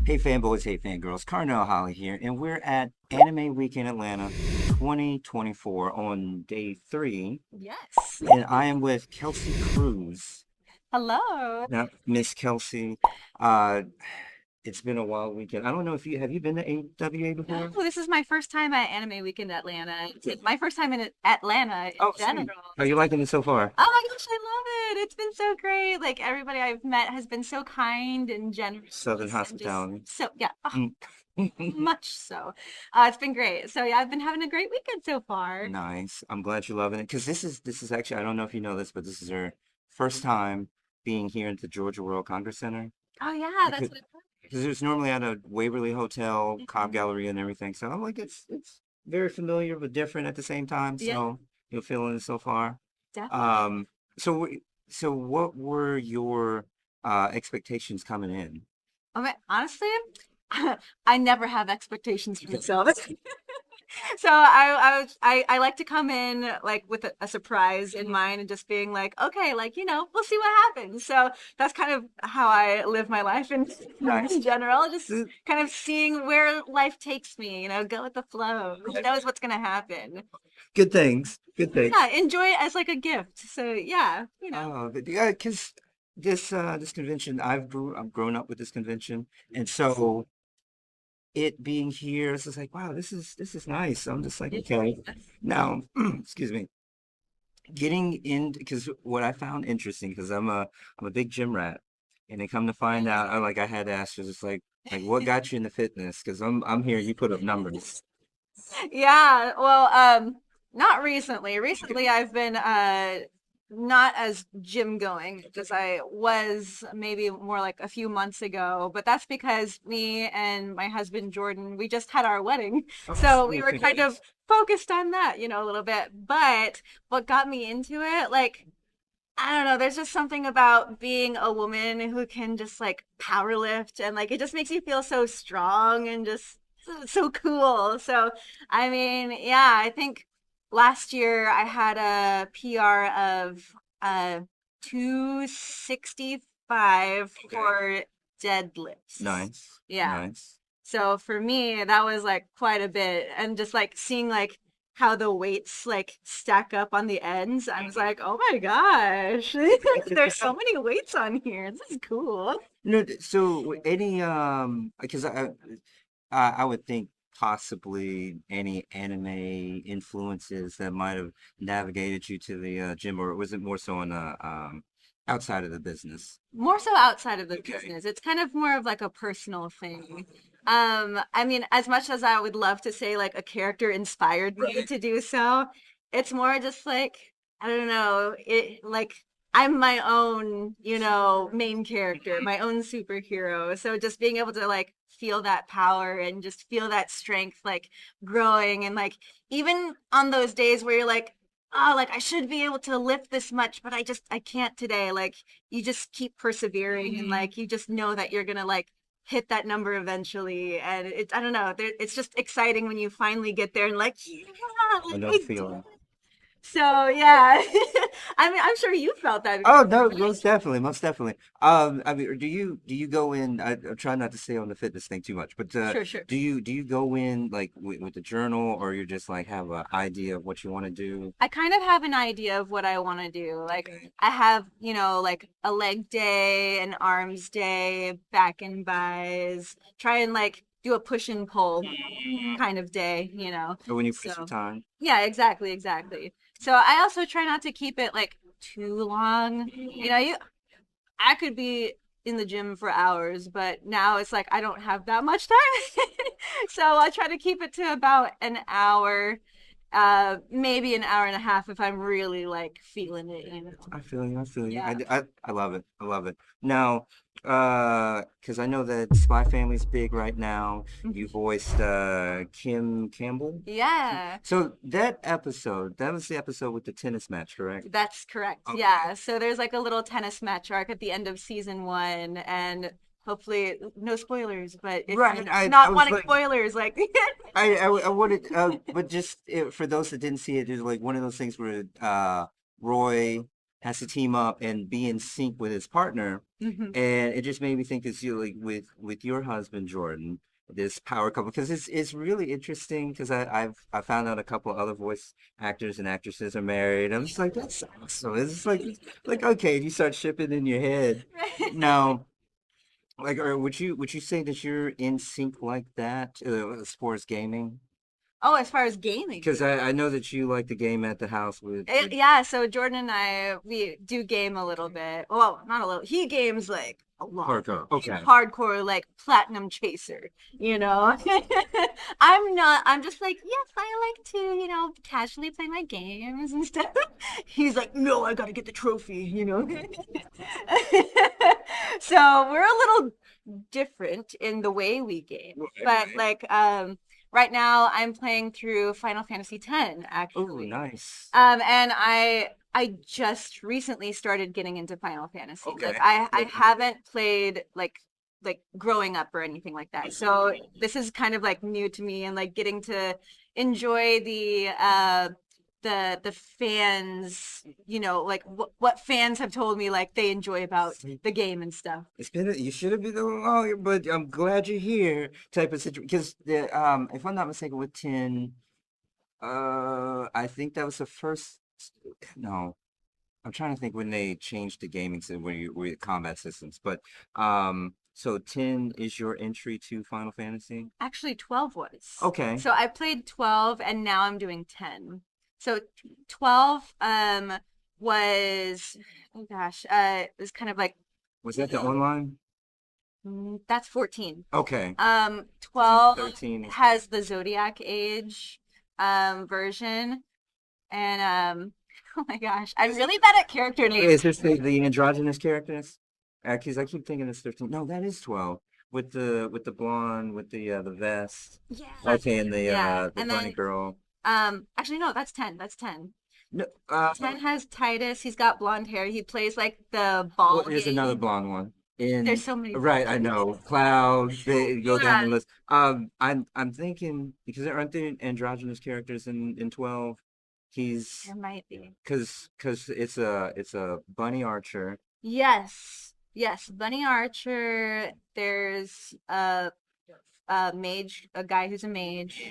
Hey fanboys, hey fangirls, Carnell Holley here, and we're at Anime Weekend Atlanta 2024 on day 3, Yes. and I am with Kelsey Cruz. Hello. Now, Miss Kelsey, uh, it's been a wild weekend. I don't know if you have you been to AWA No, before? this is my first time at Anime Weekend Atlanta. It's my first time in Atlanta in Oh, general. sweet. Are you liking it so far? Oh my gosh, I love it. It's been so great. Like everybody I've met has been so kind and Southern generous and just hospitality. so yeah, oh, Mm. much so. It's been great. So yeah, I've been having a great weekend so far. Nice. I'm glad you're loving it because this is actually I don't know if you know this, but this is her first time being here at the Georgia World Congress Center. Oh yeah, I that's could what I've because it was normally at a Waverly Hotel, Cobb heard. Gallery, and everything. So I'm like, it's very familiar but different at the same time. Yeah, So you're feeling it so far. definitely. Um, so so what were your expectations coming in? I mean, honestly, I never have expectations for myself. So I like to come in like with a surprise in mind and just being like, okay, like we'll see what happens. So that's kind of how I live my life in Nice. in general, just Uh, kind of seeing where life takes me, go with the flow. Who knows what's gonna happen? Good things. Good things. Yeah, enjoy it as like a gift. So yeah. Oh, but yeah, because this convention, I've grown up with this convention, and so it being here, it's just like, wow, this is nice. I'm just like, Yeah. okay. Now, excuse me. Getting in because what I found interesting because I'm a big gym rat, and they come to find out, I had to ask you, just like what got you into fitness? Because I'm here, you put up numbers. Yeah, well, not recently. Recently, I've been not as gym going as I was maybe more like a few months ago, but that's because me and my husband Jordan, we just had our wedding. Oh, So we well, were kind of congrats. focused on that, a little bit. But what got me into it, like I don't know, there's just something about being a woman who can just like power lift and like it just makes you feel so strong and just so cool. So, I mean, yeah, I think last year I had a PR of uh 265 Okay. for deadlifts. Nice. Yeah. Nice. So for me, that was like quite a bit. And just like seeing like how the weights like stack up on the ends, I was like, oh my gosh, there's so many weights on here. This is cool. No, so any because I would think possibly any anime influences that might have navigated you to the gym, or was it more so on the outside of the business? More so outside of the Okay. business. It's kind of more of like a personal thing. I mean, as much as I would love to say like a character inspired me Right. to do so, it's more just like I don't know, it like I'm my own, main character, my own superhero. So just being able to like feel that power and just feel that strength like growing and like even on those days where you're like, oh, like I should be able to lift this much, but I can't today. Like you just keep persevering and like you just know that you're gonna like hit that number eventually. And it's I don't know, it's just exciting when you finally get there and like yeah, I like know the I did. feeling. So yeah, I mean I'm sure you felt that Oh before, no, most right? definitely, most definitely. I mean, do you go in? I try not to stay on the fitness thing too much, but Sure, sure. do you go in like with the journal, or you just like have an idea of what you want to do? I kind of have an idea of what I want to do. Like Okay. I have, like a leg day, an arms day, back and buys. Try and like do a push and pull kind of day. Or when you put some So time. yeah, exactly, exactly. So I also try not to keep it like too long. I could be in the gym for hours, but now it's like I don't have that much time. So I try to keep it to about an hour, maybe an hour and a half if I'm really like feeling it. I feel you. I feel you. Yeah. I love it. I love it. Now, because I know that Spy Family's big right now. You Mhm. voiced Kim Campbell. Yeah, So that was the episode with the tennis match, correct? that's correct. Okay. Yeah. So there's like a little tennis match arc at the end of season one, and hopefully no spoilers, but if Right. you're I not was wanting like, spoilers, like I wanted, but just for those that didn't see it, it's like one of those things where Roy has to team up and be in sync with his partner. Hmm. And it just made me think this, you like with your husband Jordan, this power couple, because it's really interesting because I found out a couple other voice actors and actresses are married. I'm just like, that's awesome. It's just like okay, if you start shipping in your head now. Like, or would you say that you're in sync like that as far as gaming? Oh, as far as gaming Because I know that you like the game at the house with Yeah, so Jordan and I, we do game a little bit. Well, not a little. He games like a lot. hardcore. Okay. Hardcore, like platinum chaser, you know? I'm not, I'm just like, yes, I like to, casually play my games and stuff. He's like, no, I gotta get the trophy, you know? So we're a little different in the way we game. Right, But right. like, right now I'm playing through Final Fantasy X, Oh, actually. nice. And I just recently started getting into Final Fantasy. Like Okay. I Like, haven't played like growing up or anything like that. So this is kind of like new to me and like getting to enjoy the fans, like what fans have told me like they enjoy about the game and stuff. it's been you should have been a little longer, but I'm glad you're here. Type of situation because the if I'm not mistaken, with 10, I think that was the first. No, I'm trying to think when they changed the gaming system where you with combat systems, but so 10 is your entry to Final Fantasy. Actually, 12 was. Okay. So I played 12 and now I'm doing 10. So 12 was oh gosh, it was kind of like Was that the online? that's 14. Okay. 12 13 is. has the Zodiac Age version and oh my gosh, I'm really bad at character names. Is this the androgynous characters? Because I keep thinking it's 13. No, that is 12. With the blonde, with the vest. Yeah. Okay, and Yeah. the And bunny then girl. actually no, that's 10. That's 10. No, 10 has Titus. He's got blonde hair. He plays like the well, ball there's another game. blonde one. There's In so many right, I blondes. know. Cloud, they go down Yeah, the list. I'm thinking because there aren't there androgynous characters in 12. He's there might be. because it's a bunny archer. Yes. Yes. Bunny Archer. There's a mage, a guy who's a mage.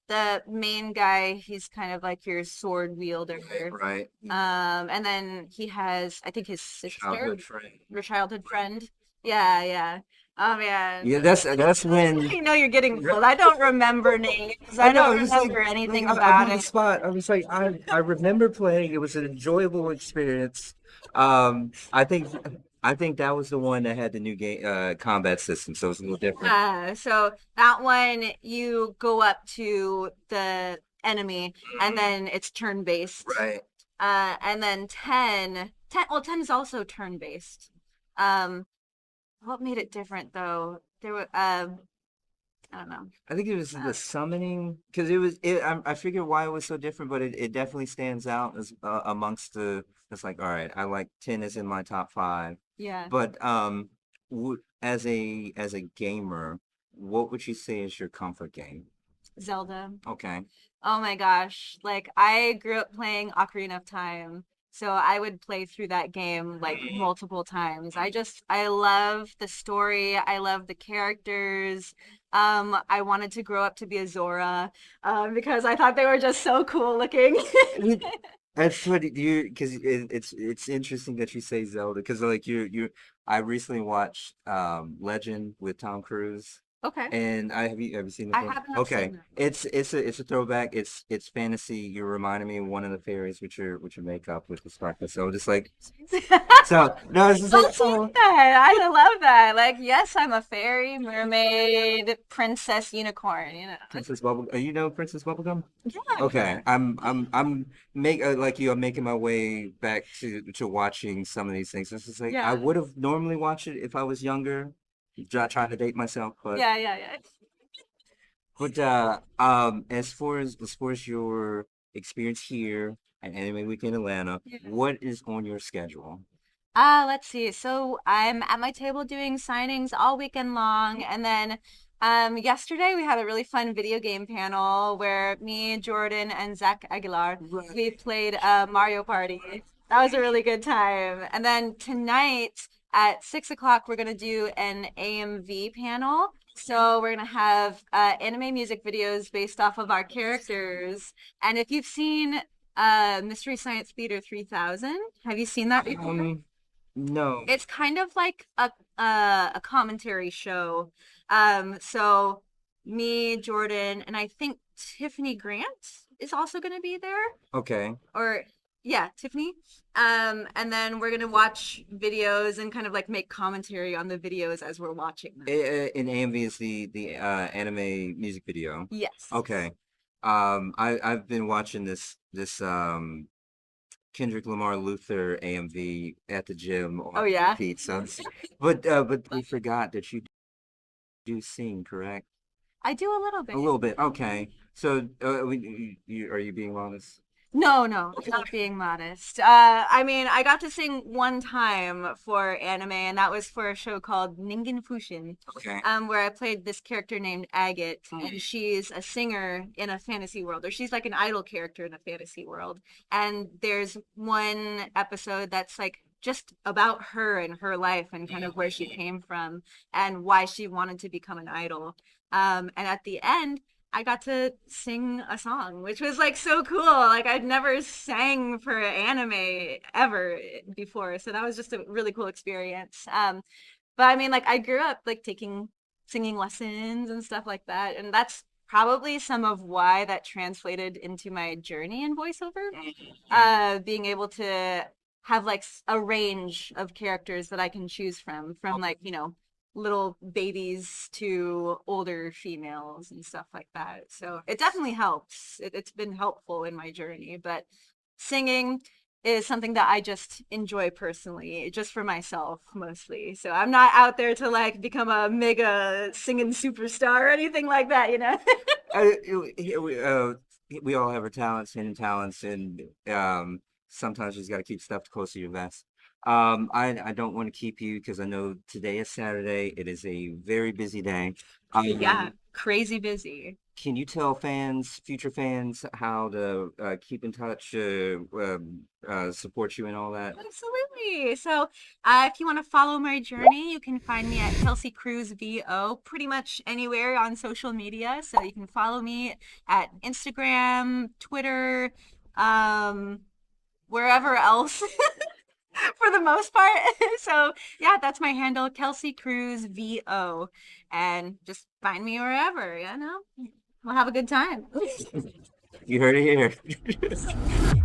The main guy, he's kind of like your sword wielder. Right. And then he has, I think his sister, Childhood friend. your childhood friend. Yeah, yeah. Oh man. Yeah, that's when. You know you're getting old. I don't remember names. I I know. don't It was like, remember anything I'm about on the it. spot. I was like, I remember playing. It was an enjoyable experience. I think that was the one that had the new game combat system, so it's a little different. So that one you go up to the enemy and then it's turn based. Right. And then 10, well 10 is also turn based. Um, what made it different though? There were I don't know. I think it was Uh, the summoning because it was. I figured why it was so different, but it definitely stands out as amongst the. It's like all right, I like 10 is in my top five, yeah, but as a gamer, what would you say is your comfort game? Zelda. Okay. Oh my gosh. Like I grew up playing Ocarina of Time. So I would play through that game like multiple times. I love the story. I love the characters. I wanted to grow up to be a Zora, because I thought they were just so cool looking. You- That's funny, you because it's interesting that you say Zelda because like you I recently watched Legend with Tom Cruise, Okay. and I have you seen the I film? have not Okay, seen that. it's a throwback. It's fantasy. You're reminding me of one of the fairies with your makeup with the sparkle. So just like so no, it's just like Don't say oh, that. I love that. Like, yes, I'm a fairy, mermaid, princess, unicorn, Princess Bubble. You know Princess Bubblegum? Yeah. Okay, I'm like you. I'm making my way back to watching some of these things. It's just like I Yeah. would have normally watched it if I was younger, not trying to date myself, but Yeah, yeah, yeah. as far as your experience here at Anime Week in Atlanta, Yeah. what is on your schedule? Let's see. So I'm at my table doing signings all weekend long, and then yesterday we had a really fun video game panel where me, Jordan, and Zach Aguilar we Right. played Mario Party. That was a really good time. And then tonight at 6 o'clock, we're gonna do an AMV panel. So we're gonna have anime music videos based off of our characters. And if you've seen Mystery Science Theater 3000, have you seen that before? Um, no. It's kind of like a commentary show. So me, Jordan, and I think Tiffany Grant is also going to be there. Okay. Or yeah, Tiffany. And then we're gonna watch videos and kind of like make commentary on the videos as we're watching them. In AMV is the anime music video. Yes. Okay. I've been watching this Kendrick Lamar Luther AMV at the gym Oh on yeah. repeat. So, but we forgot that you do sing, correct? I do a little A bit. little bit. Okay. So, are you being honest? No, no, not being modest. I mean, I got to sing one time for anime, and that was for a show called Ningen Fushin, Okay. where I played this character named Agate, and she's a singer in a fantasy world, or she's like an idol character in a fantasy world. And there's one episode that's like just about her and her life and kind of where she came from and why she wanted to become an idol. And at the end, I got to sing a song, which was like so cool. Like I'd never sang for anime ever before, so that was just a really cool experience. But I mean, like I grew up like taking singing lessons and stuff like that, and that's probably some of why that translated into my journey in voiceover. Being able to have like a range of characters that I can choose from like, little babies to older females and stuff like that. So it definitely helps. It's been helpful in my journey, but singing is something that I just enjoy personally, just for myself mostly. So I'm not out there to like become a mega singing superstar or anything like that. Uh, we all have our talents, hidden talents, and sometimes you just got to keep stuff close to your vest. I don't want to keep you because I know today is Saturday. It is a very busy day. Yeah, Um, crazy busy. can you tell fans, future fans, how to keep in touch, support you and all that? Absolutely. So, if you want to follow my journey, you can find me at Kelsey Cruz VO pretty much anywhere on social media. So, you can follow me at Instagram, Twitter, um, wherever else for the most part. So, yeah, that's my handle, Kelsey Cruz VO. And just find me wherever. We'll have a good time. You heard it here.